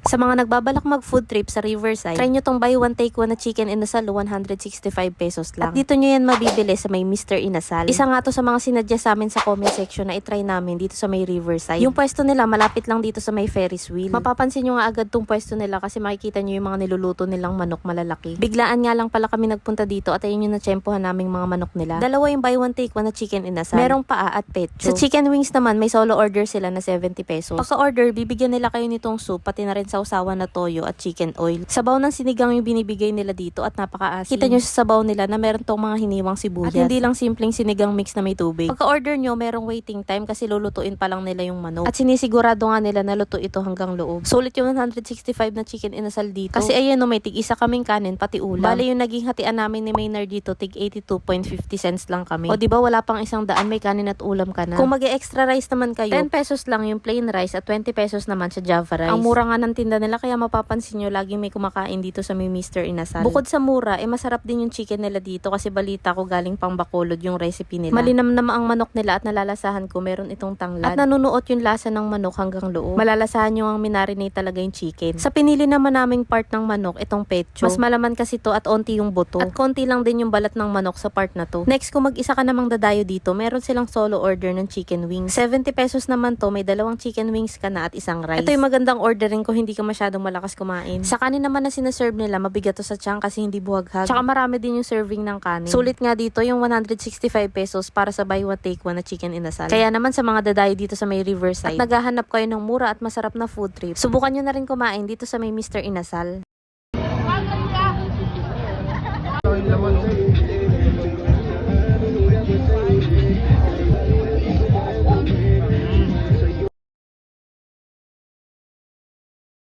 Sa mga nagbabalak mag food trip sa Riverside, try nyo tong buy one take one na chicken inasal, 165 pesos lang. At dito nyo yan mabibili sa may Mr. Inasal. Isa nga to sa mga sinadya sa amin sa comment section na itry namin dito sa may Riverside. Yung pwesto nila malapit lang dito sa may Ferris wheel. Mapapansin nyo nga agad tong pwesto nila kasi makikita nyo yung mga niluluto nilang manok malalaki. Biglaan nga lang pala kami nagpunta dito at ayun yung natsyempohan naming mga manok nila. Dalawa yung buy one take one na chicken inasal. Merong paa at pecho. Sa chicken wings naman may solo order sila na 70 pesos. Pagka-order, bibigyan nila kayo nitong soup pati na rin sausawan na toyo at chicken oil. Sabaw ng sinigang yung binibigay nila dito at napakaasim. Kita nyo sa sabaw nila na meron tong mga hiniwang sibuyas. At hindi lang simpleng sinigang mix na may tubig. Pagka-order nyo, merong waiting time kasi lulutuin pa lang nila yung manok. At sinisigurado nga nila na luto ito hanggang loob. Sulit yung 165 na chicken inasal dito. Kasi ayan no, may tig-isa kaming kanin pati ulam. Bale yung naging hatian namin ni Maynard dito, tig 82.50 cents lang kami. O diba wala pang 100 may kanin at ulam ka na. Kung mag-extra rice naman kayo, 10 pesos lang yung plain rice at 20 pesos naman sa Java rice. Ang mura nga ng tinda nila kaya mapapansin nyo laging may kumakain dito sa may Mr. Inasal. Bukod sa mura, masarap din yung chicken nila dito kasi balita ko galing pang Bacolod yung recipe nila. Malinamnam ang manok nila at nalalasahan ko meron itong tanglad. At nanunuot yung lasa ng manok hanggang loob. Malalasahan nyo ang minarinate talaga yung chicken. Sa pinili naman naming part ng manok, itong pecho. Mas malaman kasi to at onti yung buto. At konti lang din yung balat ng manok sa part na to. Next, kung mag-isa ka namang dadayo dito, meron silang solo order ng chicken wings. 70 pesos naman to, may dalawang chicken wings ka na at isang rice. Ito yung magandang ordering ko, hindi ka masyadong malakas kumain. Sa kanin naman na sinaserve nila, mabigat to sa tiyan kasi hindi buhaghag. Tsaka marami din yung serving ng kanin. Sulit nga dito yung 165 pesos para sa buy one take one na chicken inasal. Kaya naman sa mga dadayo dito sa may Riverside at naghahanap kayo ng mura at masarap na food trip, subukan nyo na rin kumain dito sa may Mr. Inasal.